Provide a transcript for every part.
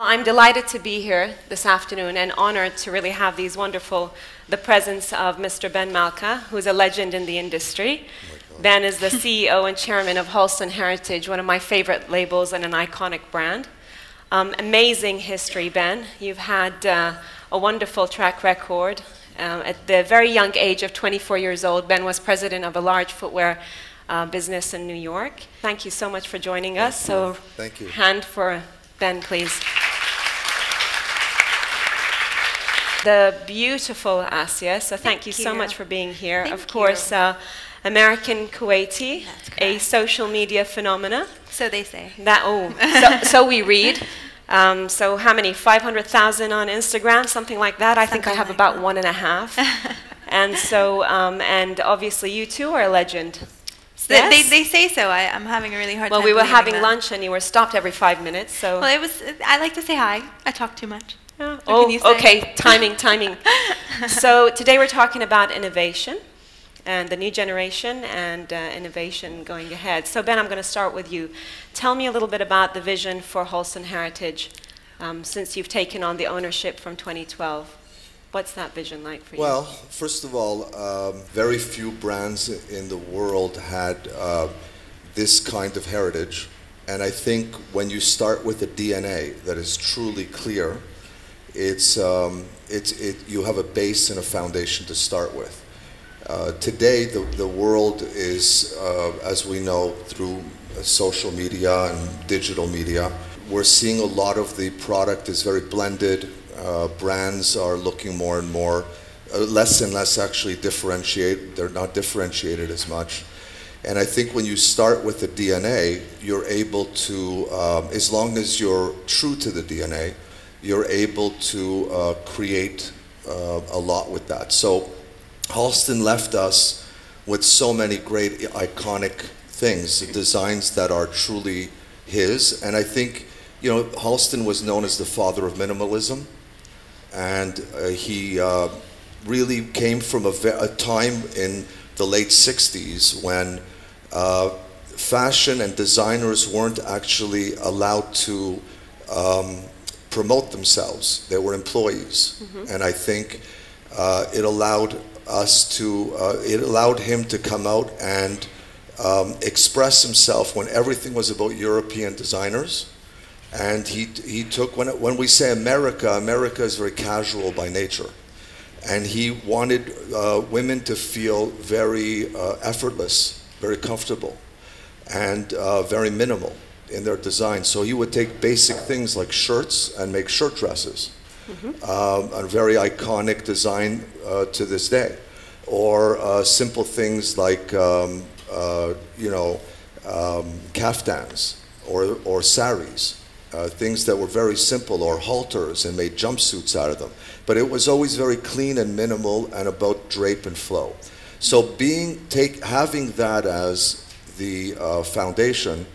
I'm delighted to be here this afternoon and honored to really have the presence of Mr. Ben Malka, who's a legend in the industry. Ben is the CEO and chairman of Halston Heritage, one of my favorite labels and an iconic brand. Amazing history, Ben. You've had a wonderful track record. At the very young age of 24 years old, Ben was president of a large footwear business in New York. Thank you so much for joining us. So, thank you. Hand for Ben, please. The beautiful Ascia, so thank you so much for being here. Of course, American Kuwaiti, a social media phenomena. So they say. So we read. So how many? 500,000 on Instagram, something like that. I think I have about 1.5. And so, and obviously you too are a legend. So yes? they say so. I'm having a really hard time. Well, we were having lunch and you were stopped every 5 minutes. So. Well, I like to say hi. I talk too much. Oh, okay. Timing. So today we're talking about innovation and the new generation and innovation going ahead. So Ben, I'm going to start with you. Tell me a little bit about the vision for Halston Heritage since you've taken on the ownership from 2012. What's that vision like for you? Well, first of all, very few brands in the world had this kind of heritage. And I think when you start with a DNA that is truly clear, you have a base and a foundation to start with. Today, the world is, as we know, through social media and digital media, we're seeing a lot of the product is very blended. Brands are looking more and more, less and less actually differentiate. They're not differentiated as much. And I think when you start with the DNA, you're able to, as long as you're true to the DNA, you're able to create a lot with that. So Halston left us with so many great iconic things, designs that are truly his. And I think, you know, Halston was known as the father of minimalism. And he really came from a time in the late 60s when fashion and designers weren't actually allowed to promote themselves. They were employees. And I think it allowed him to come out and express himself when everything was about European designers. And he took, when we say America, America is very casual by nature. And he wanted women to feel very effortless, very comfortable, and very minimal in their design. So he would take basic things like shirts and make shirt dresses. A very iconic design to this day. Or simple things like, kaftans or saris. Things that were very simple, or halters, and made jumpsuits out of them. But it was always very clean and minimal and about drape and flow. So having that as the foundation,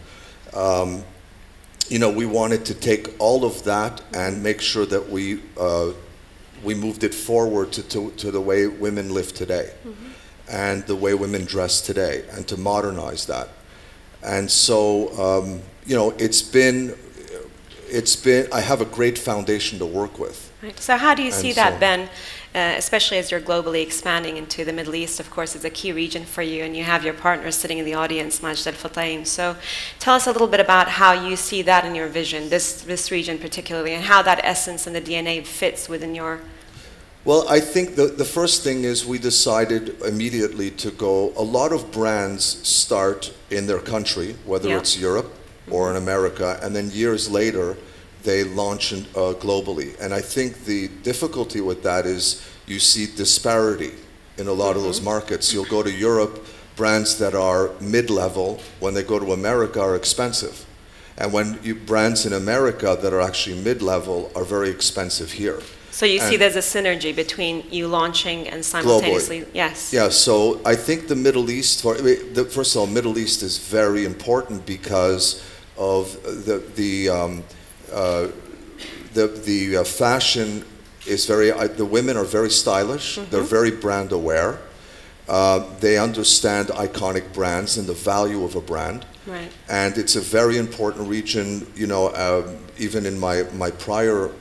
we wanted to take all of that and make sure that we moved it forward to the way women live today, and the way women dress today, and to modernize that. And so, I have a great foundation to work with. Right. So how do you see that, Ben, especially as you're globally expanding into the Middle East? Of course, it's a key region for you, and you have your partners sitting in the audience, Majd al-Fataim. So tell us a little bit about how you see that in your vision, this region particularly, and how that essence and the DNA fits within your... Well, I think the first thing is we decided immediately to go, a lot of brands start in their country, whether it's Europe or in America, and then years later they launch globally. And I think the difficulty with that is you see disparity in a lot of those markets. You'll go to Europe, brands that are mid-level, when they go to America are expensive. And brands in America that are actually mid-level are very expensive here. So you see there's a synergy between you launching and simultaneously, globally. Yes. Yeah, so I think the Middle East, first of all, Middle East is very important because of the fashion is very, the women are very stylish, they're very brand aware, They understand iconic brands and the value of a brand. Right. And it's a very important region, you know, even in my prior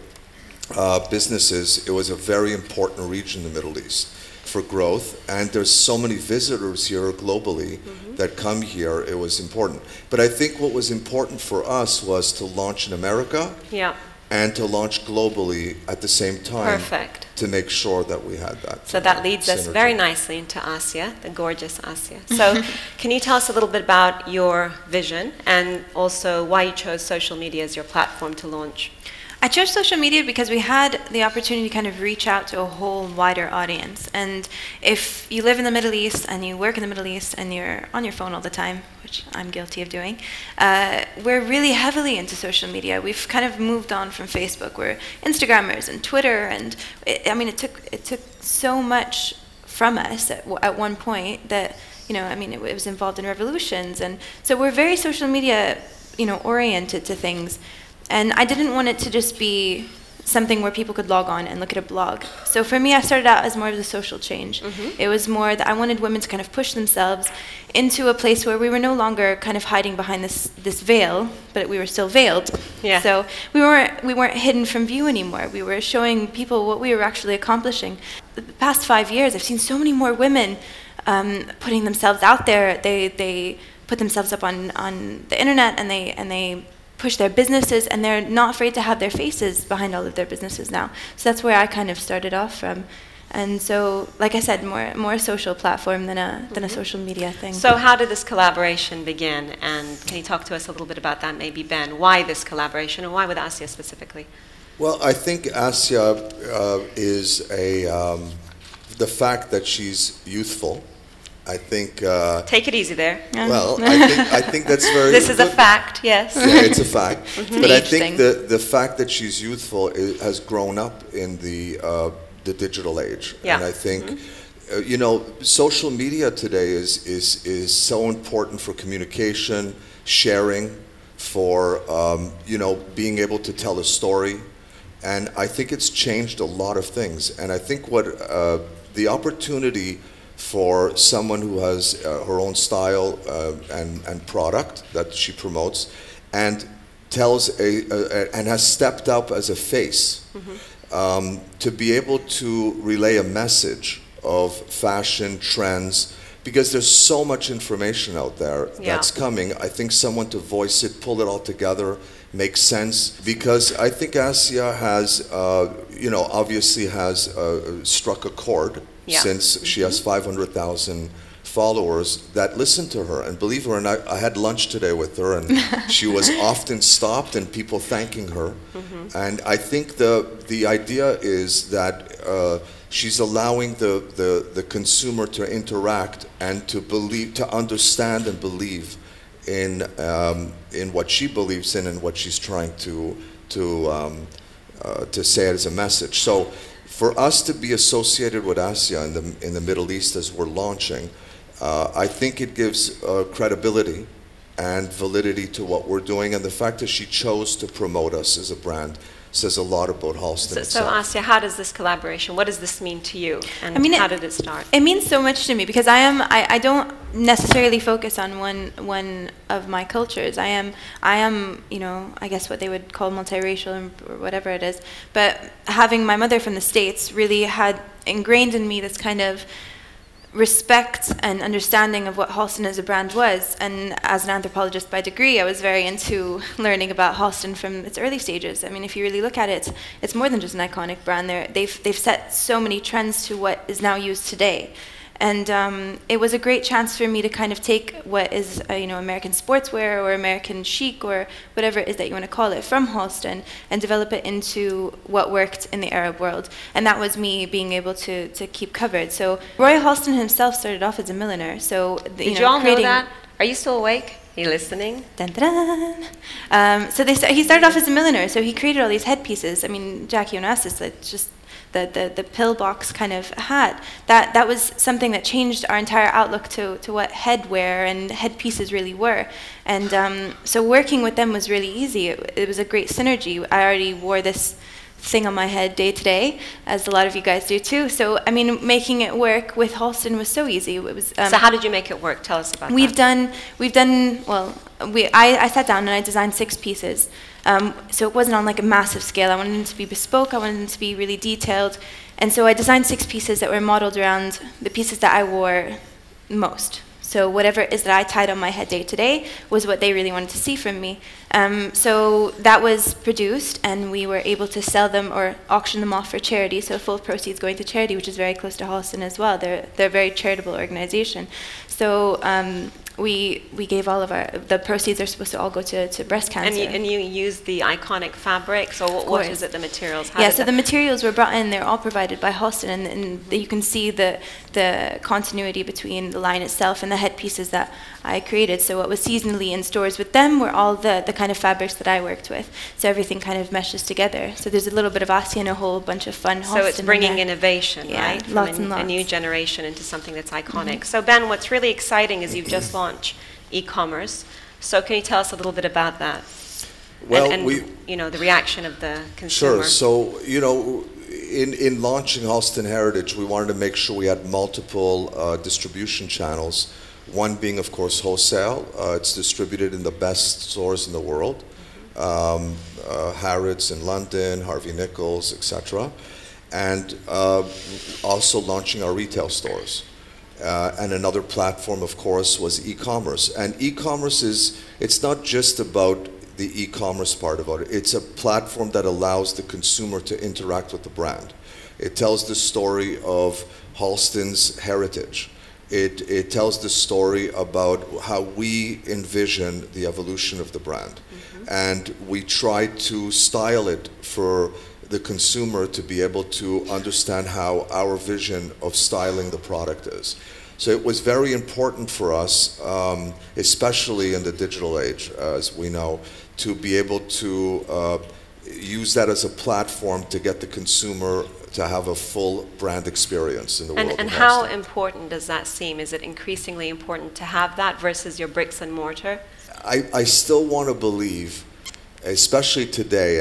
businesses, it was a very important region in the Middle East for growth. And there's so many visitors here globally that come here, it was important. But I think what was important for us was to launch in America. Yeah. And to launch globally at the same time. Perfect. To make sure that we had that. So that leads us very nicely into Ascia, the gorgeous Ascia. So can you tell us a little bit about your vision and also why you chose social media as your platform to launch? I chose social media because we had the opportunity to kind of reach out to a whole wider audience. And if you live in the Middle East and you work in the Middle East and you're on your phone all the time, which I'm guilty of doing, we're really heavily into social media. We've kind of moved on from Facebook. We're Instagrammers and Twitter, and it took so much from us at one point that, you know, I mean, it was involved in revolutions, and so we're very social media, you know, oriented to things. And I didn't want it to just be something where people could log on and look at a blog. So for me, I started out as more of the social change. It was more that I wanted women to kind of push themselves into a place where we were no longer kind of hiding behind this veil, but we were still veiled. Yeah. So we weren't hidden from view anymore. We were showing people what we were actually accomplishing. The past 5 years, I've seen so many more women putting themselves out there. They put themselves up on the internet, and they push their businesses, and they're not afraid to have their faces behind all of their businesses now. So that's where I kind of started off from. And so, like I said, more a social platform than a social media thing. So how did this collaboration begin? And can you talk to us a little bit about that, maybe Ben? Why this collaboration, and why with Ascia specifically? Well, I think Ascia is the fact that she's youthful. I think. Take it easy there. Well, I think that's very. This is a fact, yes. Yeah, it's a fact. But I think the fact that she's youthful has grown up in the digital age, and I think, you know, social media today is so important for communication, sharing, for you know, being able to tell a story, and I think it's changed a lot of things. And I think what the opportunity for someone who has her own style and product that she promotes, and tells and has stepped up as a face, to be able to relay a message of fashion trends, because there's so much information out there that's coming. I think someone to voice it, pull it all together, make sense, because I think Ascia has, you know, obviously has struck a chord. Since she has 500,000 followers that listen to her. And believe her, and I had lunch today with her, and she was often stopped and people thanking her. And I think the idea is that she's allowing the consumer to interact and to believe, to understand and believe in what she believes in and what she's trying to say it as a message. So for us to be associated with Ascia in the Middle East as we're launching, I think it gives credibility and validity to what we're doing, and the fact that she chose to promote us as a brand says a lot about Halston itself. So Ascia, how does this collaboration, what does this mean to you, and how did it start? It means so much to me, because I don't necessarily focus on one of my cultures. I am, you know, I guess what they would call multiracial or whatever it is, but having my mother from the States really had ingrained in me this kind of respect and understanding of what Halston as a brand was. And as an anthropologist by degree, I was very into learning about Halston from its early stages. I mean, if you really look at it, it's more than just an iconic brand. They've set so many trends to what is now used today. And it was a great chance for me to kind of take what is, you know, American sportswear or American chic or whatever it is that you want to call it from Halston, and develop it into what worked in the Arab world. And that was me being able to keep covered. So Roy Halston himself started off as a milliner. So did you all know that? Are you still awake? Are you listening? Dun, dun, dun. So he started off as a milliner. So he created all these headpieces. I mean, Jackie Onassis, that's just the pillbox kind of hat. That was something that changed our entire outlook to what headwear and headpieces really were. And so working with them was really easy. It was a great synergy. I already wore this thing on my head day to day, as a lot of you guys do too. So I mean, making it work with Halston was so easy. It was. So how did you make it work? Tell us about that. We've done well. I sat down and I designed 6 pieces. So it wasn't on like a massive scale. I wanted it to be bespoke. I wanted it to be really detailed, and so I designed 6 pieces that were modeled around the pieces that I wore most. So whatever it is that I tied on my head day to day was what they really wanted to see from me. So that was produced, and we were able to sell them or auction them off for charity. So full proceeds going to charity, which is very close to Halston as well. They're a very charitable organization. So we gave all of the proceeds are supposed to all go to breast cancer. And you used the iconic fabric. So what is it? The materials? So the materials were brought in. They're all provided by Halston, and you can see the continuity between the line itself and the headpieces that I created. So what was seasonally in stores with them were all the kind of fabrics that I worked with. So everything kind of meshes together. So there's a little bit of Ascia and a whole bunch of fun Halston. So it's bringing innovation, right? From lots and lots. A new generation into something that's iconic. So Ben, what's really exciting is you've just launched e-commerce. So can you tell us a little bit about that? Well, and you know, the reaction of the consumer. Sure. So, you know, in launching Halston Heritage, we wanted to make sure we had multiple distribution channels. One being, of course, wholesale. It's distributed in the best stores in the world. Harrods in London, Harvey Nichols, etc. And also launching our retail stores. And another platform, of course, was e-commerce. And e-commerce it's not just about the e-commerce part about it. It's a platform that allows the consumer to interact with the brand. It tells the story of Halston's heritage. It tells the story about how we envision the evolution of the brand. And we try to style it for the consumer to be able to understand how our vision of styling the product is. So it was very important for us, especially in the digital age, as we know, to be able to use that as a platform to get the consumer to have a full brand experience in the world. And how important does that seem? Is it increasingly important to have that versus your bricks and mortar? I still want to believe, especially today,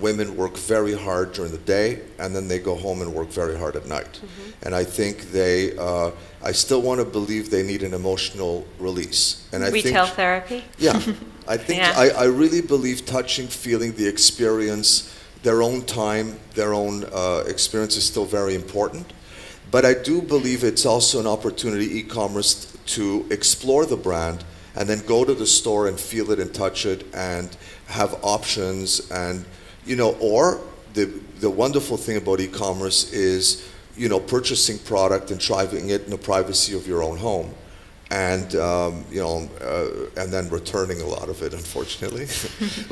women work very hard during the day, and then they go home and work very hard at night. And I think I still want to believe they need an emotional release. And I Retail think, therapy? Yeah. I think I really believe touching, feeling the experience, their own time, their own experience is still very important. But I do believe it's also an opportunity, e-commerce, to explore the brand and then go to the store and feel it and touch it and have options. And, you know, or the wonderful thing about e-commerce is, you know, purchasing product and trying it in the privacy of your own home. And, you know, and then returning a lot of it, unfortunately.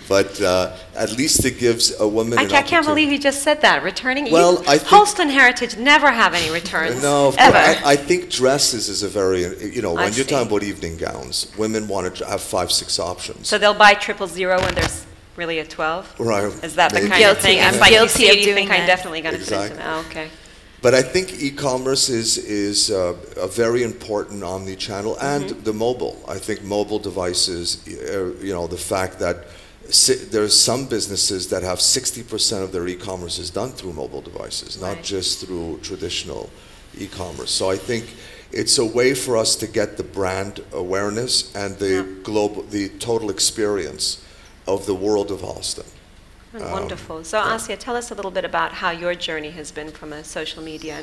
But at least it gives a woman an I can't believe you just said that, returning. Well, I think Halston Heritage never have any returns. No, ever. I think dresses is a very, you know, when you're talking about evening gowns, women want to have 5, 6 options. So they'll buy 000 when there's really a 12? Right. Is that the Maybe. kind of thing? I'm like you see it, you doing think I'm that. definitely going to fit Exactly. into that. Oh, okay. But I think e-commerce is a very important omni-channel, and the mobile. I think mobile devices, you know, the fact that there's some businesses that have 60% of their e-commerce is done through mobile devices, not just through traditional e-commerce. So I think it's a way for us to get the brand awareness and the total experience of the world of Halston. Wonderful. So Ascia, tell us a little bit about how your journey has been from a social media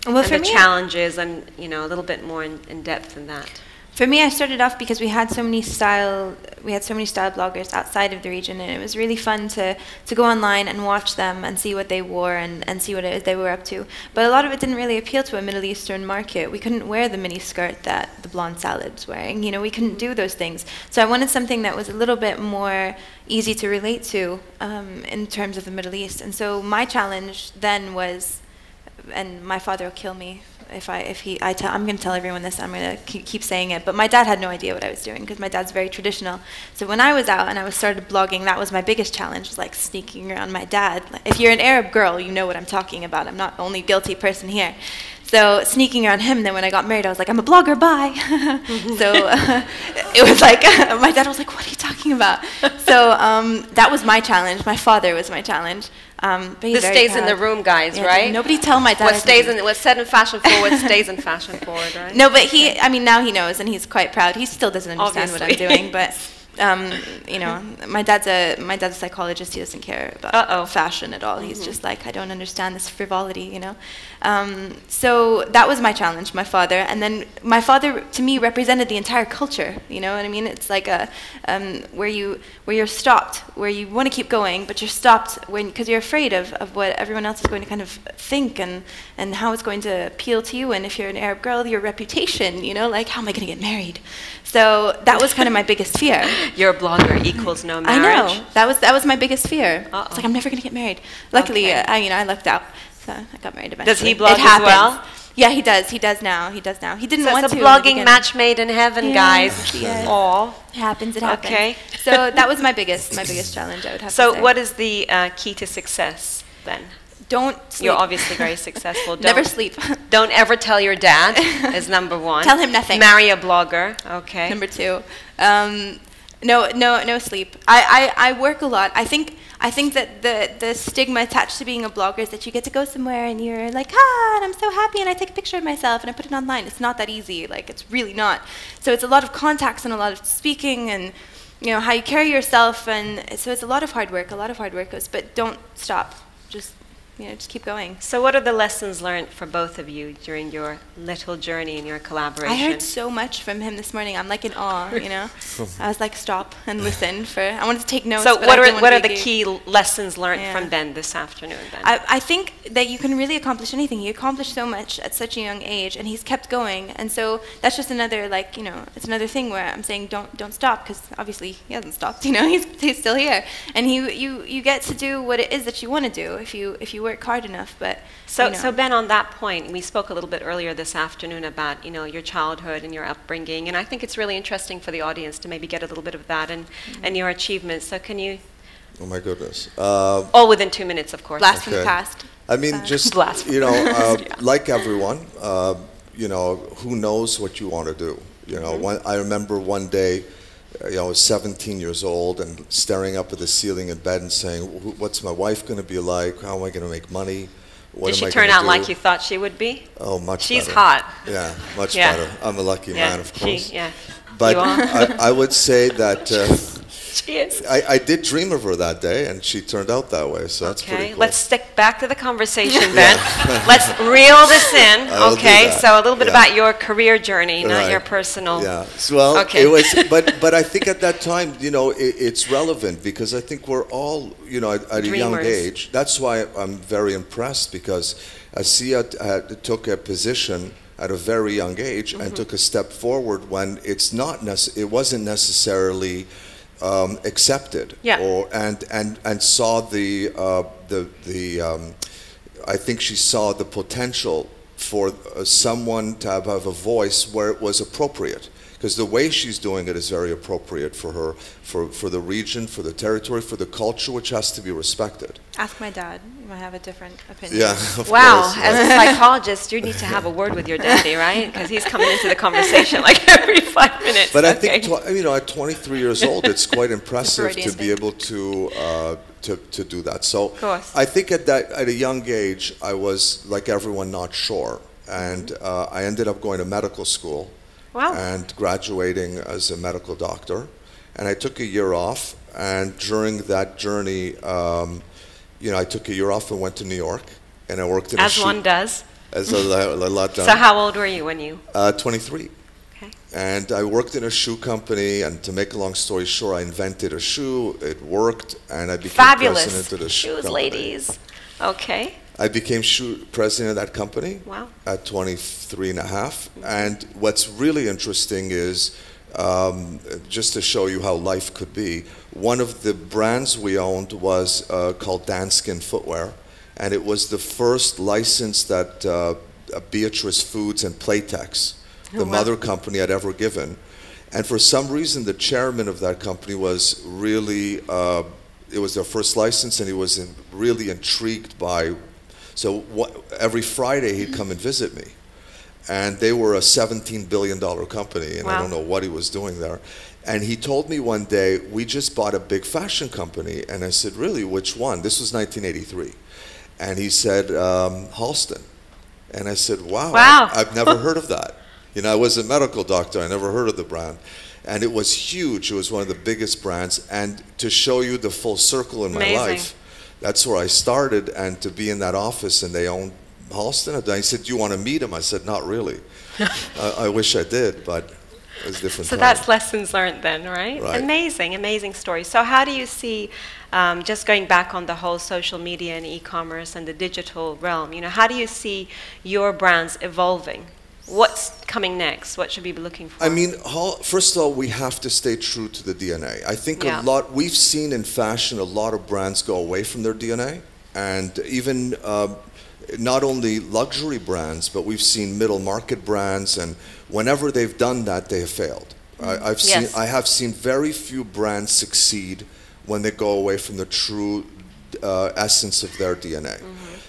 and Well, for the me, challenges, and you know, a little bit more in depth than that. For me, I started off because we had so many style bloggers outside of the region, and it was really fun to go online and watch them and see what they wore and see what it is they were up to. But a lot of it didn't really appeal to a Middle Eastern market. We couldn't wear the mini skirt that the blonde salad was wearing. You know, we couldn't do those things. So I wanted something that was a little bit more easy to relate to in terms of the Middle East. And so my challenge then was, and my father will kill me I'm going to tell everyone this, I'm going to keep saying it, but my dad had no idea what I was doing because my dad's very traditional. So when I was out and I started blogging, that was my biggest challenge, was like sneaking around my dad. If you're an Arab girl, you know what I'm talking about. I'm not the only guilty person here. So sneaking around him, then when I got married, I was like, I'm a blogger, bye. So it was like, my dad was like, what are you talking about? So that was my challenge. My father was my challenge. But he's This very stays proud. in the room, guys, Yeah, right? Nobody tell my dad. What's said in fashion forward stays in fashion forward, right? No, but I mean, now he knows, and he's quite proud. He still doesn't understand what I'm doing, but you know, my dad's a psychologist. He doesn't care about fashion at all. He's just like, I don't understand this frivolity, you know. So that was my challenge, my father, and then my father to me represented the entire culture. You know what I mean? It's like a where you're stopped, where you want to keep going, but you're stopped because you're afraid of what everyone else is going to kind of think and how it's going to appeal to you. And if you're an Arab girl, your reputation, you know, like how am I going to get married? So that was kind of my biggest fear. You're a blogger equals no marriage. I know. That was my biggest fear. It's like I'm never going to get married. Luckily, I lucked out, so I got married eventually. Does he blog as well? Yeah, he does. He does now. He didn't want to. It's a blogging match made in heaven, guys. Yes. Aw. It happens. It happens. Okay. So that was my biggest challenge. I would have to say. So what is the key to success then? Don't sleep. You're obviously very successful. Never sleep. Don't ever tell your dad is number one. Tell him nothing. Marry a blogger. Okay. Number two. No sleep. I work a lot. I think that the stigma attached to being a blogger is that you get to go somewhere and you're like, and I'm so happy, and I take a picture of myself and I put it online. It's not that easy. Like, it's really not. So it's a lot of contacts and a lot of speaking and, you know, how you carry yourself, and so it's a lot of hard work. But don't stop. Just keep going. So what are the lessons learned for both of you during your little journey in your collaboration? I heard so much from him this morning. I'm like in awe, you know. I was like, stop and listen. I wanted to take notes. So but what are the key lessons learned from Ben this afternoon then? I think that you can really accomplish anything. He accomplished so much at such a young age, and he's kept going. And so that's just another, like, you know, it's another thing where I'm saying don't stop, because obviously he hasn't stopped. You know, he's still here, and you get to do what it is that you want to do if you work hard enough. But so Ben, on that point, we spoke a little bit earlier this afternoon about, you know, your childhood and your upbringing, and I think it's really interesting for the audience to maybe get a little bit of that and your achievements. So can you? Oh my goodness! All within 2 minutes, of course. Blast from the past. I mean, just you know, like everyone, you know, who knows what you want to do? You know, I remember one day, you know, I was 17 years old and staring up at the ceiling in bed and saying, what's my wife going to be like? How am I going to make money? What Did she turn out like you thought she would be? Oh, much She's better. hot. Yeah, much better. I'm a lucky man, of course. But I would say that she is. I did dream of her that day, and she turned out that way, so that's pretty cool. Let's stick back to the conversation then. Let's reel this in. Okay, so a little bit about your career journey, not your personal. Yeah, well, it was, but I think at that time, you know, it's relevant because I think we're all, you know, at a young age. That's why I'm very impressed, because Ascia took a position at a very young age and took a step forward when it wasn't necessarily accepted, and saw I think she saw the potential for someone to have a voice where it was appropriate, because the way she's doing it is very appropriate for her, for the region, for the territory, for the culture, which has to be respected. Ask my dad. You might have a different opinion. Yeah, of wow, course. as a psychologist, you need to have a word with your daddy, right? Because he's coming into the conversation like every 5 minutes. But I think, you know, at 23 years old, it's quite impressive to be able to do that. So I think at a young age, I was, like everyone, not sure. And I ended up going to medical school. Wow. And graduating as a medical doctor. And I took a year off, and during that journey, you know, I took a year off and went to New York, and I worked in as one does. As a lot done. So how old were you when you? 23. Okay. And I worked in a shoe company, and to make a long story short, I invented a shoe. It worked, and I became president of the shoe company. Ladies. Okay. I became president of that company at 23 and a half. And what's really interesting is, just to show you how life could be, one of the brands we owned was called Danskin Footwear. And it was the first license that Beatrice Foods and Playtex, the mother company, had ever given. And for some reason, the chairman of that company was really, it was their first license, and he was really intrigued by. So every Friday he'd come and visit me, And they were a $17 billion company, and Wow. I don't know what he was doing there. And he told me one day, we just bought a big fashion company. And I said, really, which one? This was 1983. And he said, Halston. And I said, wow, Wow. I've never heard of that. You know, I was a medical doctor. I never heard of the brand. And it was huge. It was one of the biggest brands. And to show you the full circle in my Amazing. life, that's where I started. And to be in that office, and they owned Halston. And he said, do you want to meet him? I said, not really. I wish I did, but it was different. So time. that's lessons learned then, right? Right. Amazing, amazing story. So how do you see, just going back on the whole social media and e-commerce and the digital realm, you know, how do you see your brands evolving? What's coming next? What should we be looking for? I mean, first of all, we have to stay true to the DNA. I think Yeah. a lot, we've seen in fashion a lot of brands go away from their DNA, and even not only luxury brands, but we've seen middle market brands, and whenever they've done that, they have failed. Yes. I have seen very few brands succeed when they go away from the true essence of their DNA.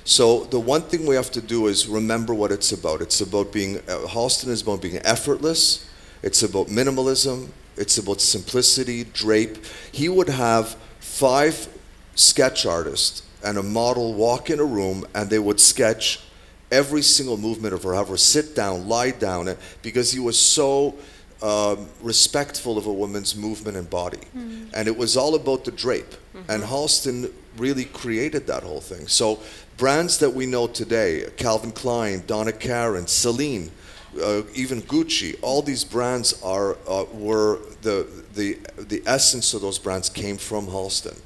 So the one thing we have to do is remember what it's about. It's about being, Halston is about being effortless. It's about minimalism. It's about simplicity, drape. He would have 5 sketch artists and a model walk in a room, and they would sketch every single movement of her, have her sit down, lie down, because he was so respectful of a woman's movement and body. And it was all about the drape. And Halston really created that whole thing. So brands that we know today, Calvin Klein, Donna Karan, Celine, even Gucci, all these brands were the essence of those brands came from Halston.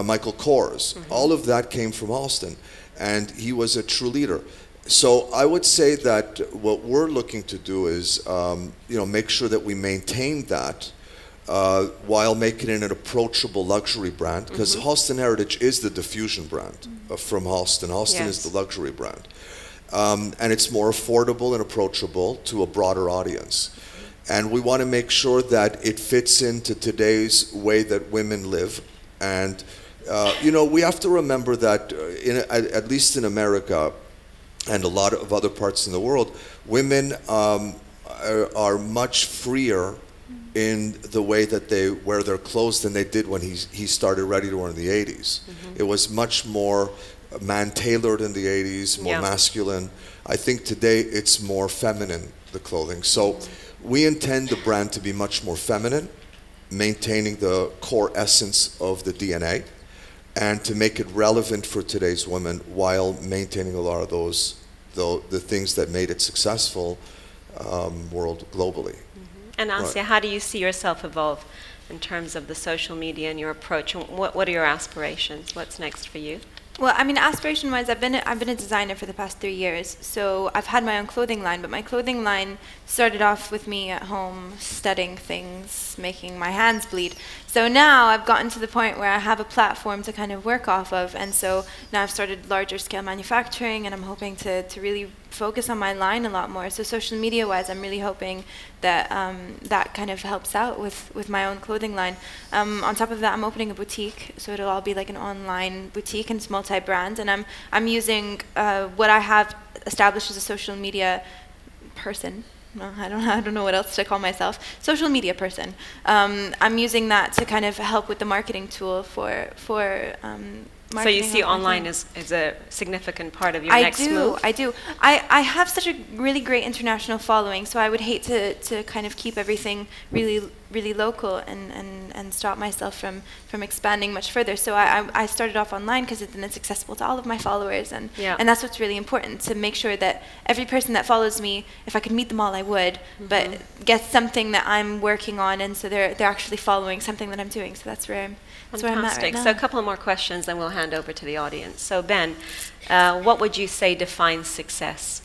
Michael Kors, all of that came from Halston, and he was a true leader. So I would say that what we're looking to do is, you know, make sure that we maintain that while making it an approachable luxury brand, because Halston Heritage is the diffusion brand from Halston. Halston is the luxury brand. And it's more affordable and approachable to a broader audience. And we want to make sure that it fits into today's way that women live. And, you know, we have to remember that, at least in America and a lot of other parts in the world, women are much freer in the way that they wear their clothes than they did when he started Ready to Wear in the 80s. It was much more man-tailored in the 80s, more masculine. I think today it's more feminine, the clothing. So we intend the brand to be much more feminine, maintaining the core essence of the DNA, and to make it relevant for today's women while maintaining a lot of those, the things that made it successful world globally. And Ascia, how do you see yourself evolve in terms of the social media and your approach? And what are your aspirations? What's next for you? Well, I mean, aspiration-wise, I've been a designer for the past 3 years, so I've had my own clothing line, but my clothing line started off with me at home studying things, making my hands bleed. So now I've gotten to the point where I have a platform to kind of work off of, and so now I've started larger scale manufacturing, and I'm hoping to really focus on my line a lot more. So social media-wise, I'm really hoping that that kind of helps out with my own clothing line. On top of that, I'm opening a boutique, so it'll all be like an online boutique, and it's multi-brand, and I'm using what I have established as a social media person. No, I don't know what else to call myself. Social media person. I'm using that to kind of help with the marketing tool for So you see online as a significant part of your next move? I do. I have such a really great international following, so I would hate to kind of keep everything really local and stop myself from expanding much further. So I started off online because it's accessible to all of my followers, and that's what's really important, to make sure that every person that follows me, if I could meet them all, I would, but gets something that I'm working on, and so they're actually following something that I'm doing. So that's where I'm at right now. So a couple of more questions, then we'll hand over to the audience. So Ben, what would you say defines success?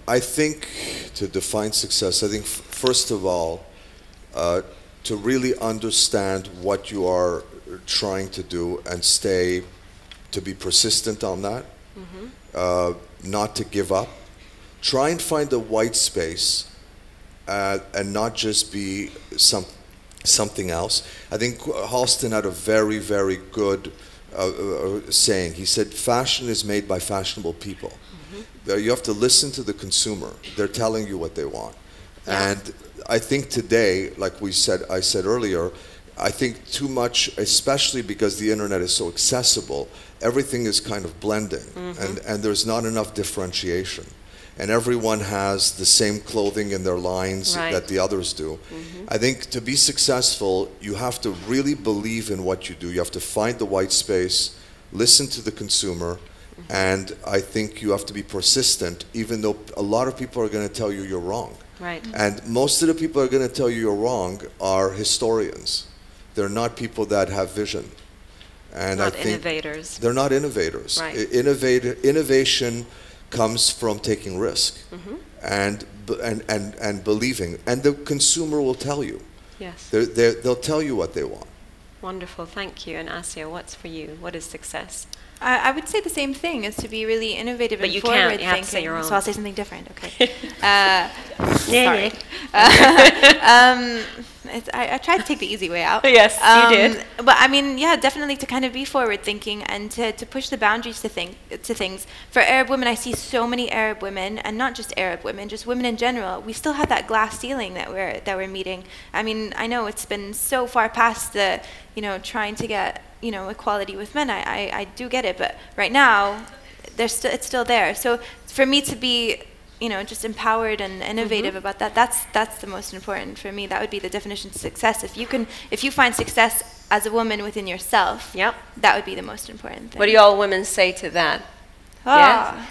I think to define success, I think first of all, to really understand what you are trying to do and to be persistent on that, not to give up. Try and find a white space and not just be something else. I think Halston had a very, very good saying. He said, fashion is made by fashionable people. You have to listen to the consumer. They're telling you what they want. And I think today, like I said earlier, I think too much, especially because the internet is so accessible, everything is kind of blending, and there's not enough differentiation. And everyone has the same clothing in their lines that the others do. I think to be successful, you have to really believe in what you do. You have to find the white space, listen to the consumer, and I think you have to be persistent, even though a lot of people are going to tell you you're wrong. And most of the people who are going to tell you you're wrong are historians. They're not people that have vision. And not I think innovators. They're not innovators. Innovation comes from taking risk and believing. And the consumer will tell you. Yes. They'll tell you what they want. Wonderful, thank you. And Ascia, what's for you? What is success? I would say the same thing, is to be really innovative and forward-thinking. But you can't. You have to say your own. So I'll say something different, okay. Sorry. I tried to take the easy way out. Yes, you did. But I mean, yeah, definitely to kind of be forward-thinking and to push the boundaries to things. For Arab women, I see so many Arab women, and not just Arab women, just women in general. We still have that glass ceiling that we're meeting. I mean, I know it's been so far past the, trying to get, equality with men. I do get it, but right now, it's still there. So for me to be, just empowered and innovative about that, that's the most important for me. That would be the definition of success. If you find success as a woman within yourself, that would be the most important thing. What do all women say to that? Yes?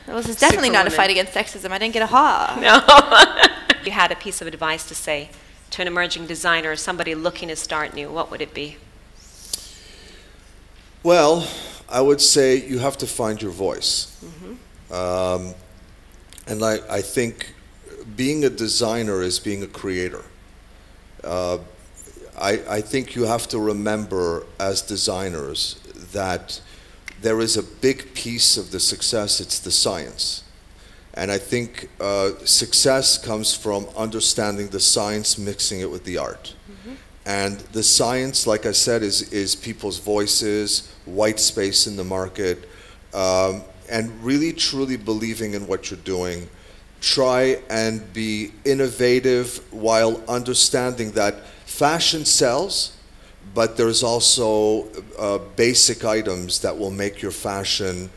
Well, this is definitely not a fight against sexism. I didn't get a ha. No. If you had a piece of advice to say to an emerging designer or somebody looking to start new, what would it be? Well, I would say you have to find your voice. And I think being a designer is being a creator. I think you have to remember as designers that there is a big piece of the success, it's the science. And I think success comes from understanding the science, mixing it with the art. And the science, like I said, is people's voices, white space in the market, and really truly believing in what you're doing. Try and be innovative while understanding that fashion sells, but there's also basic items that will make your fashion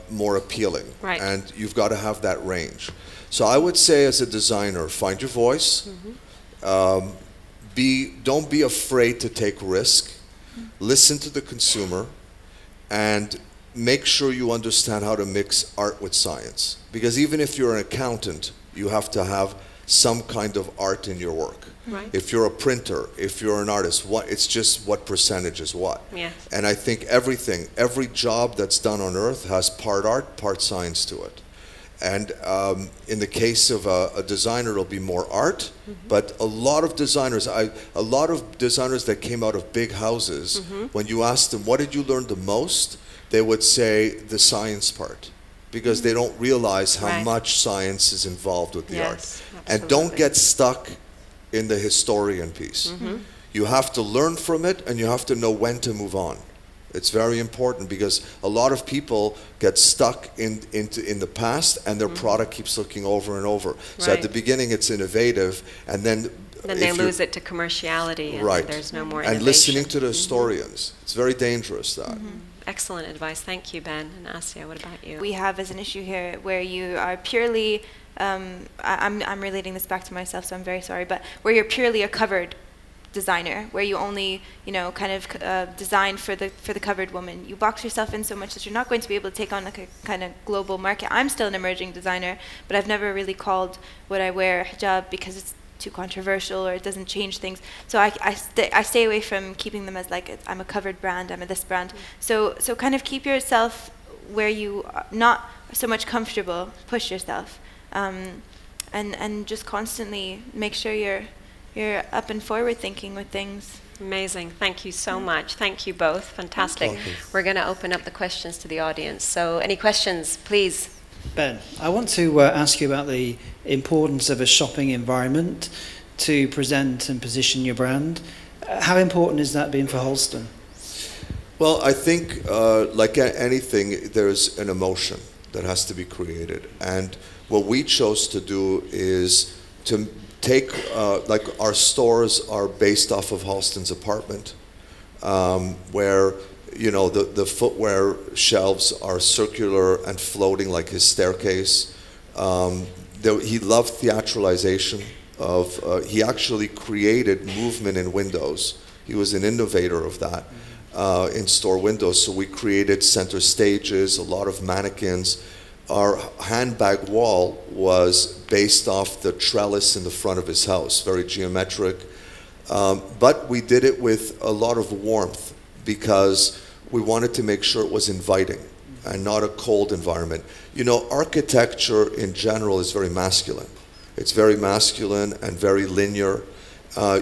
more appealing. And you've got to have that range. So I would say as a designer, find your voice. Don't be afraid to take risk. Listen to the consumer, and make sure you understand how to mix art with science. Because even if you're an accountant, you have to have some kind of art in your work. If you're a printer, if you're an artist, it's just what percentage is what. And I think every job that's done on earth has part art, part science to it. And in the case of a designer, it'll be more art. But a lot of designers that came out of big houses, when you ask them, what did you learn the most? They would say the science part, because they don't realize how much science is involved with the art. Absolutely. And don't get stuck in the historian piece. You have to learn from it, and you have to know when to move on. It's very important, because a lot of people get stuck in the past, and their product keeps looking over and over. So at the beginning it's innovative, and then they lose it to commerciality, and there's no more innovation. And listening to the historians. It's very dangerous, that. Excellent advice. Thank you, Ben. And Ascia, what about you? We have as an issue here where you are purely, I'm relating this back to myself, so I'm very sorry, but where you're purely a covered designer, where you only, kind of design for the covered woman. You box yourself in so much that you're not going to be able to take on like a kind of global market. I'm still an emerging designer, but I've never really called what I wear hijab because it's too controversial or it doesn't change things. So I stay away from keeping them as like, I'm a covered brand, I'm a this brand. So kind of keep yourself where you are not so much comfortable, push yourself, and just constantly make sure you're up and forward thinking with things. Amazing. Thank you so much. Thank you both. Fantastic. We're going to open up the questions to the audience. So any questions, please? Ben, I want to ask you about the importance of a shopping environment to present and position your brand. How important is that been for Halston? Well, I think like anything, there's an emotion. that has to be created. And what we chose to do is to take, like our stores are based off of Halston's apartment, where, you know, the footwear shelves are circular and floating like his staircase. He loved theatralization of, he actually created movement in windows. He was an innovator of that in store windows. So we created center stages, a lot of mannequins. Our handbag wall was based off the trellis in the front of his house, very geometric. But we did it with a lot of warmth because we wanted to make sure it was inviting and not a cold environment. You know, architecture in general is very masculine. It's very masculine and very linear.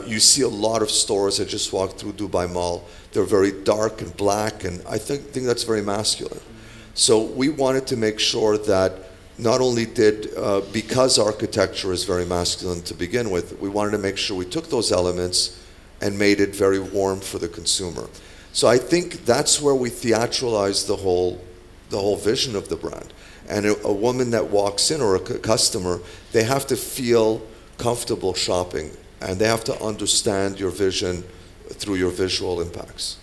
You see a lot of stores. I just walked through Dubai Mall. They're very dark and black, and I think that's very masculine. So we wanted to make sure that not only did, because architecture is very masculine to begin with, we wanted to make sure we took those elements and made it very warm for the consumer. So I think that's where we theatralized the whole vision of the brand. And a woman that walks in, or a customer, they have to feel comfortable shopping, and they have to understand your vision through your visual impacts.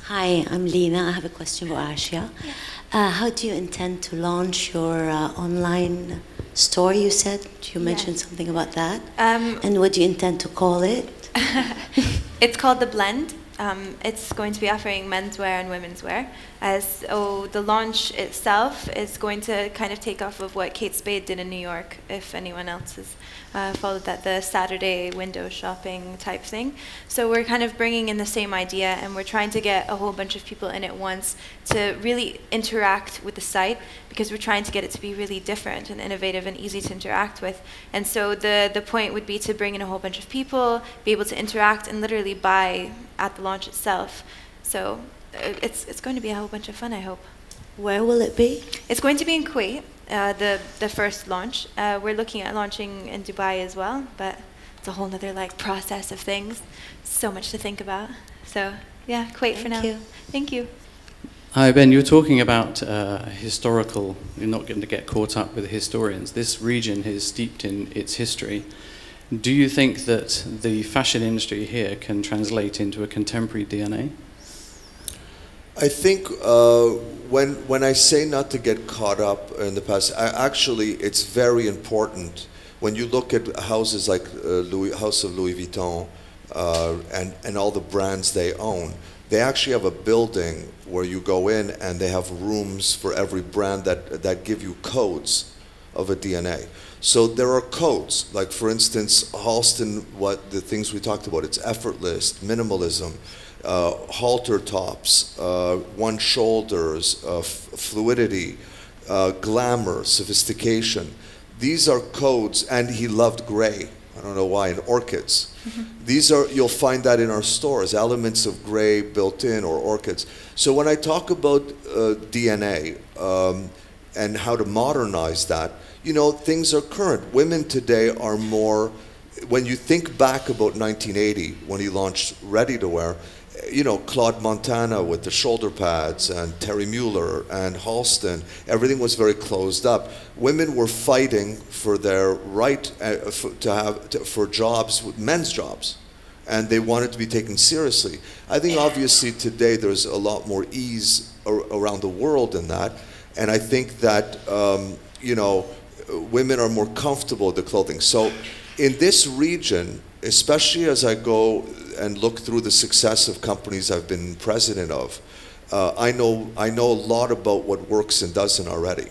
Hi, I'm Lena. I have a question for Ascia. How do you intend to launch your online store, you said? You mentioned something about that. And what do you intend to call it? It's called The Blend. It's going to be offering menswear and women's wear. So the launch itself is going to kind of take off of what Kate Spade did in New York, if anyone else has followed that, the Saturday window shopping type thing. So we're kind of bringing in the same idea, and we're trying to get a whole bunch of people in at once to really interact with the site, because we're trying to get it to be really different and innovative and easy to interact with. And so the point would be to bring in a whole bunch of people, be able to interact and literally buy at the launch itself. So it's going to be a whole bunch of fun, I hope. Where will it be? It's going to be in Kuwait, the first launch. We're looking at launching in Dubai as well, but it's a whole other like process of things. So much to think about. So yeah, Kuwait for now. Thank you. Thank you. Hi Ben, you were talking about historical, you're not going to get caught up with historians. This region is steeped in its history. Do you think that the fashion industry here can translate into a contemporary DNA? I think when I say not to get caught up in the past, actually it's very important. When you look at houses like House of Louis Vuitton and all the brands they own, they actually have a building where you go in and they have rooms for every brand that give you codes of a DNA. So there are codes, like for instance, Halston, what the things we talked about, it's effortless, minimalism, halter tops, one shoulders, fluidity, glamour, sophistication. These are codes, and he loved gray. I don't know why, and orchids. These are, you'll find that in our stores, elements of gray built in, or orchids. So when I talk about DNA and how to modernize that, you know, things are current. Women today are more, when you think back about 1980, when he launched ready-to-wear, you know, Claude Montana with the shoulder pads, and Terry Mueller and Halston, everything was very closed up. Women were fighting for their right for jobs, men's jobs, and they wanted to be taken seriously. I think obviously today there's a lot more ease around the world in that, and I think that, you know, women are more comfortable with the clothing. So in this region, especially as I go and look through the success of companies I've been president of, I know a lot about what works and doesn't already,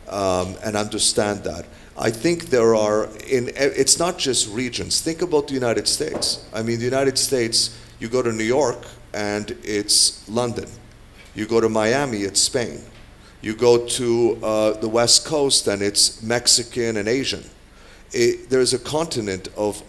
and understand that. I think there are, it's not just regions. Think about the United States. I mean, the United States, you go to New York and it's London. You go to Miami, it's Spain. You go to the West Coast and it's Mexican and Asian. There's a continent of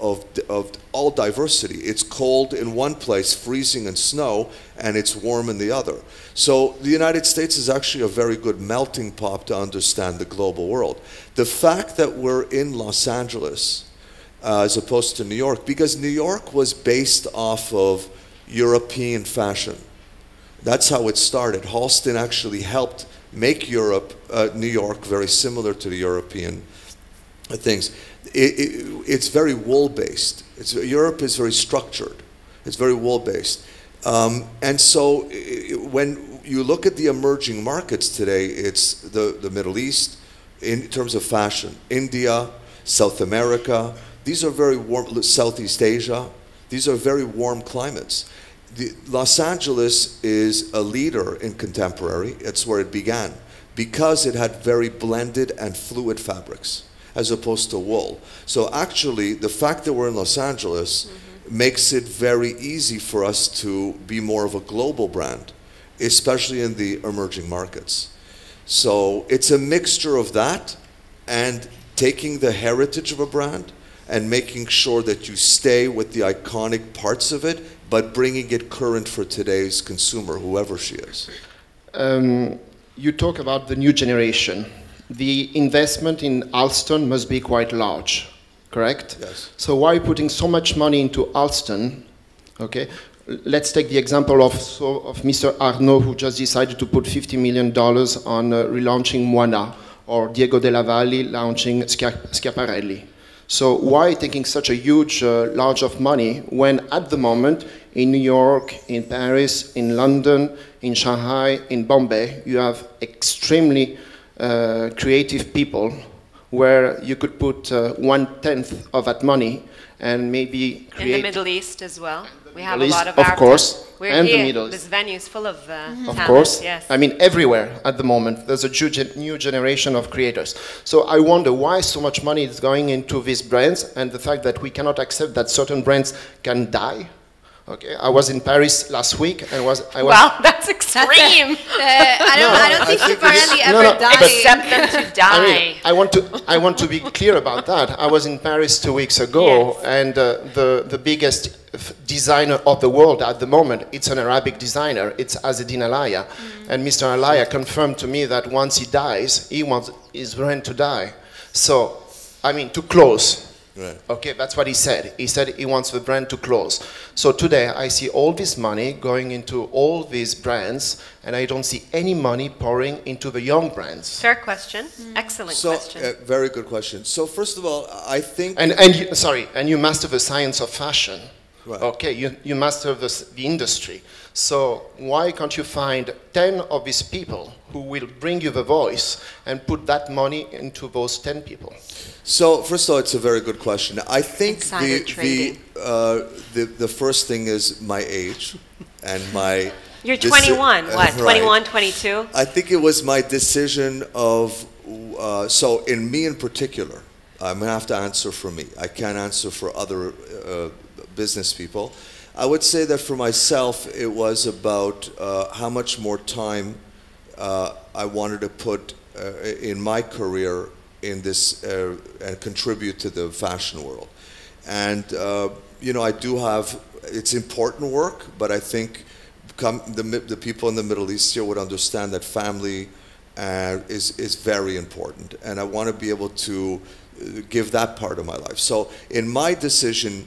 all diversity. It's cold in one place, freezing and snow, and it's warm in the other. So the United States is actually a very good melting pot to understand the global world. The fact that we're in Los Angeles as opposed to New York, because New York was based off of European fashion. That's how it started. Halston actually helped make Europe, New York, very similar to the European things. It's very wool-based. Europe is very structured. It's very wool-based. And so when you look at the emerging markets today, it's the Middle East, in terms of fashion, India, South America, these are very warm, Southeast Asia, these are very warm climates. Los Angeles is a leader in contemporary. It's where it began because it had very blended and fluid fabrics as opposed to wool. So actually, the fact that we're in Los Angeles makes it very easy for us to be more of a global brand, especially in the emerging markets. So it's a mixture of that and taking the heritage of a brand and making sure that you stay with the iconic parts of it, but bringing it current for today's consumer, whoever she is. You talk about the new generation. The investment in Halston must be quite large, correct? Yes. So why putting so much money into Halston? Okay, let's take the example of Mr. Arnault, who just decided to put $50 million on relaunching Moana, or Diego Della Valle launching Schiaparelli. So why taking such a huge, large of money when at the moment in New York, in Paris, in London, in Shanghai, in Bombay, you have extremely creative people where you could put 1/10 of that money and maybe create... In the Middle East as well. We have Middle a lot East, of of course, We're and here. the Middle East. This venue is full of Of talent, course. yes. I mean, everywhere at the moment, there's a new generation of creators. So I wonder why so much money is going into these brands and the fact that we cannot accept that certain brands can die. Okay, I was in Paris last week and I was Wow, that's extreme. I don't think Schiaparelli ever died. Accept them to die. I mean, I want to be clear about that. I was in Paris 2 weeks ago, Yes. and the biggest designer of the world at the moment, it's an Arabic designer. It's Azzedine Alaya, and Mr. Alaya confirmed to me that once he dies, he wants his brand to die. So, I mean, to close. Right. Okay, that's what he said. He said he wants the brand to close. So today I see all this money going into all these brands, and I don't see any money pouring into the young brands. Fair question. Excellent question. Very good question. So first of all, I think... And you master the science of fashion. Right. Okay, you master the industry. So why can't you find 10 of these people who will bring you the voice and put that money into those 10 people? So first of all, it's a very good question. I think Insider the first thing is my age and my... You're 21, what, right. 21, 22? I think it was my decision of, so in me in particular, I'm going to have to answer for me. I can't answer for other business people. I would say that for myself, it was about how much more time I wanted to put in my career in this and contribute to the fashion world. And, you know, I do have, it's important work, but I think the people in the Middle East here would understand that family is very important. And I want to be able to give that part of my life. So in my decision,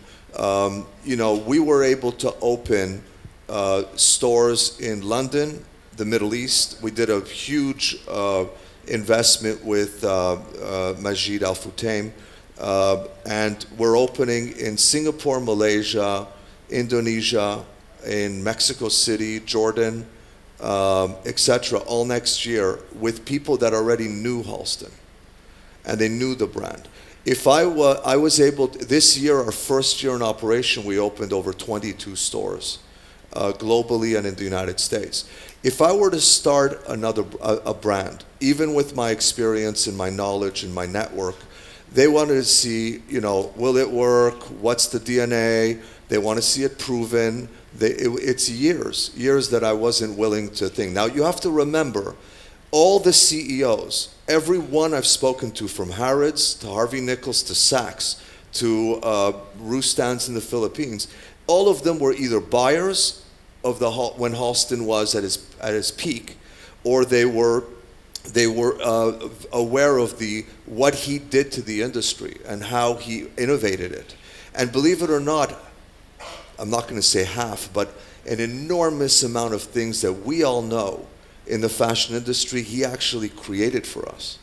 you know, we were able to open stores in London, the Middle East. We did a huge investment with Majid Al Futtaim, and we're opening in Singapore, Malaysia, Indonesia, in Mexico City, Jordan, etc., all next year with people that already knew Halston and they knew the brand. If I was able to, this year, our first year in operation, we opened over 22 stores globally and in the United States. If I were to start a brand, even with my experience and my knowledge and my network, they wanted to see, you know, will it work? What's the DNA? They want to see it proven. It's years that I wasn't willing to think. Now, you have to remember, all the CEOs, every one I've spoken to, from Harrods to Harvey Nichols to Saks to Rustans in the Philippines, all of them were either buyers of when Halston was at his peak, or they were aware of what he did to the industry and how he innovated it. And believe it or not, I'm not going to say half, but an enormous amount of things that we all know in the fashion industry he actually created for us.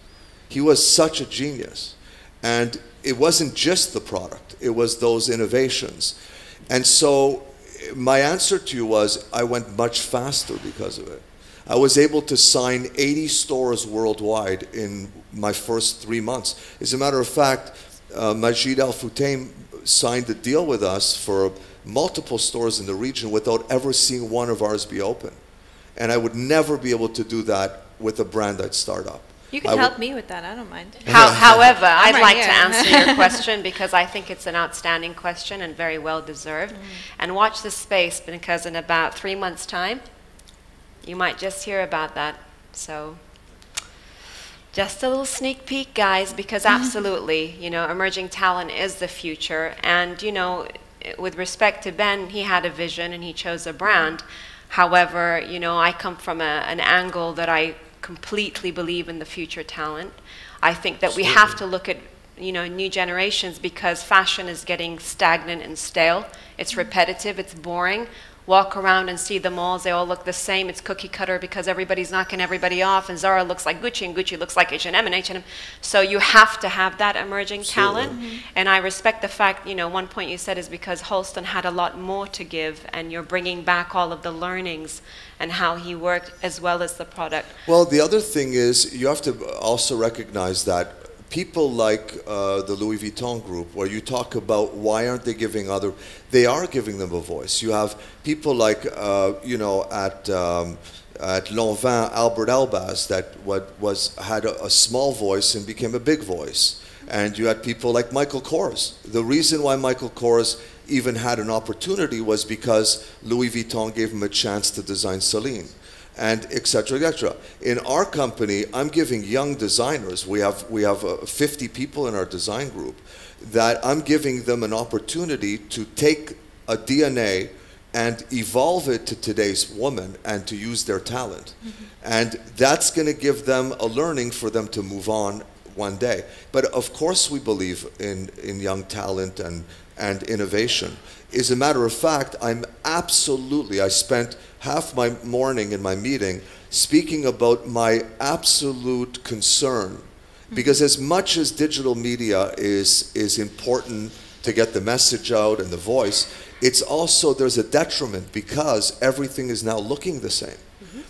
He was such a genius. And it wasn't just the product, it was those innovations. And so my answer to you was I went much faster because of it. I was able to sign 80 stores worldwide in my first 3 months. As a matter of fact, Majid Al Futtaim signed a deal with us for multiple stores in the region without ever seeing one of ours be open. And I would never be able to do that with a brand I'd start up. You can help me with that, I don't mind. However, I'd like to answer your question because I think it's an outstanding question and very well deserved. And watch this space because in about 3 months' time, you might just hear about that. So just a little sneak peek, guys, because absolutely, you know, emerging talent is the future. And, you know, with respect to Ben, he had a vision and he chose a brand. However, you know, I come from an angle that I completely believe in the future talent. I think that we have to look at, you know, new generations because fashion is getting stagnant and stale. It's repetitive, it's boring. Walk around and see the malls, they all look the same. It's cookie cutter because everybody's knocking everybody off and Zara looks like Gucci and Gucci looks like H&M and H&M. So you have to have that emerging talent. And I respect the fact, you know, one point you said is because Halston had a lot more to give and you're bringing back all of the learnings and how he worked as well as the product. Well, the other thing is you have to also recognize that people like the Louis Vuitton group, where you talk about why aren't they giving they are giving them a voice. You have people like, you know, at Lanvin, Albert Elbaz, that had a small voice and became a big voice. And you had people like Michael Kors. The reason why Michael Kors even had an opportunity was because Louis Vuitton gave him a chance to design Celine. And et cetera, et cetera. In our company, I'm giving young designers, we have 50 people in our design group, that I'm giving them an opportunity to take a DNA and evolve it to today's woman and to use their talent. And that's going to give them a learning for them to move on one day. But of course we believe in young talent and innovation. As a matter of fact, I spent half my morning in my meeting speaking about my absolute concern. Because as much as digital media is important to get the message out and the voice, it's also, there's a detriment because everything is now looking the same.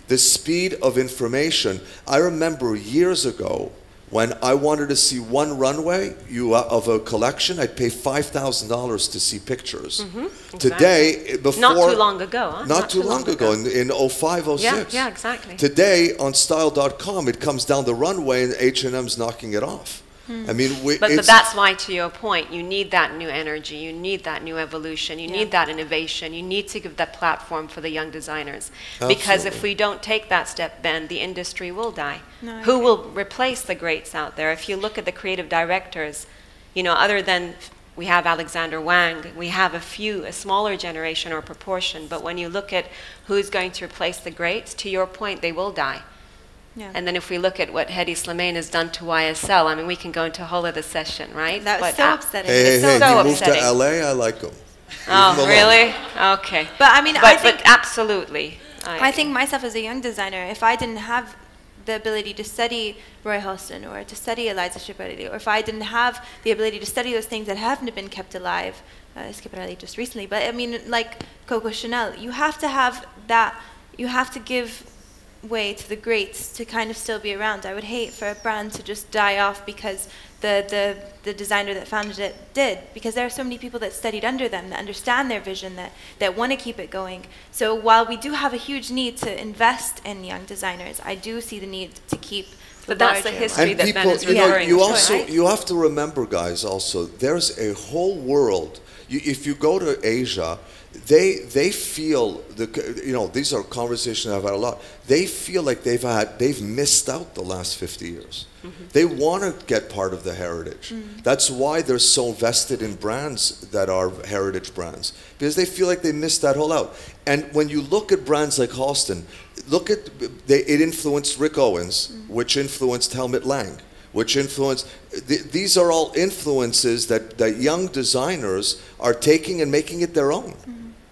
The speed of information, I remember years ago, when I wanted to see one runway of a collection, I'd pay $5,000 to see pictures. Exactly. Today, before... Not too long ago, huh? Not too long ago, in 05, 06. Yeah, exactly. Today, on style.com, it comes down the runway and H&M's knocking it off. I mean, but that's why, to your point, you need that new energy, you need that new evolution, you need that innovation, you need to give that platform for the young designers. Absolutely. Because if we don't take that step, then the industry will die. Who will replace the greats out there? If you look at the creative directors, you know, other than we have Alexander Wang, we have a smaller generation or proportion, but when you look at who's going to replace the greats, to your point, they will die. And then if we look at what Hedi Slimane has done to YSL, I mean, we can go into a whole other session, right? That was so upsetting. Hey, so he moved to LA, I like him. Oh, really? Okay. But I mean, but absolutely. I think myself as a young designer, if I didn't have the ability to study Roy Halston or to study Eliza Schiaparelli, or if I didn't have the ability to study those things that haven't been kept alive, Schiaparelli just recently, but I mean, like Coco Chanel, you have to have that, you have to give way to the greats to kind of still be around. I would hate for a brand to just die off because the designer that founded it did, because there are so many people that studied under them, that understand their vision, that want to keep it going. So while we do have a huge need to invest in young designers, I do see the need to keep the But that's the history that Ben is referring to. You have to remember, guys, also, there's a whole world. If you go to Asia, they feel, you know, these are conversations I've had a lot. They feel like they've missed out the last 50 years. They want to get part of the heritage. That's why they're so vested in brands that are heritage brands, because they feel like they missed that whole out. And when you look at brands like Halston, it influenced Rick Owens, which influenced Helmut Lang, which influence, these are all influences that young designers are taking and making it their own.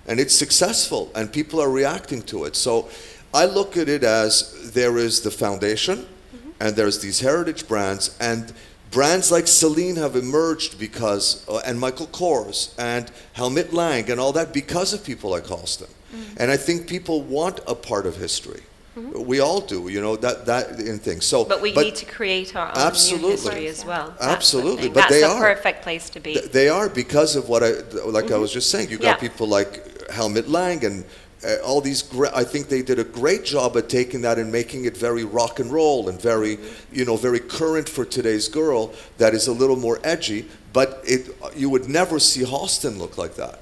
And it's successful, and people are reacting to it. So I look at it as there is the foundation, and there's these heritage brands, and brands like Celine have emerged because, and Michael Kors, and Helmut Lang, and all that because of people like Halston. And I think people want a part of history. We all do, you know, that in things. So, but we need to create our own new history as well. Absolutely, but that's the perfect place to be. They are, because of what I was just saying. You got people like Helmut Lang and all these. I think they did a great job at taking that and making it very rock and roll and very, you know, very current for today's girl. That is a little more edgy, but you would never see Halston look like that.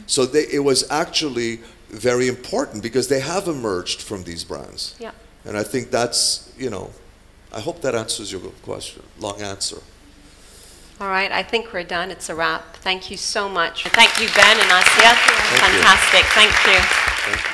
So it was actually very important because they have emerged from these brands. Yeah. And I think that's, you know, I hope that answers your question. Long answer. All right, I think we're done. It's a wrap. Thank you so much. Thank you, Ben and Ascia. Fantastic. Thank you. Thank you.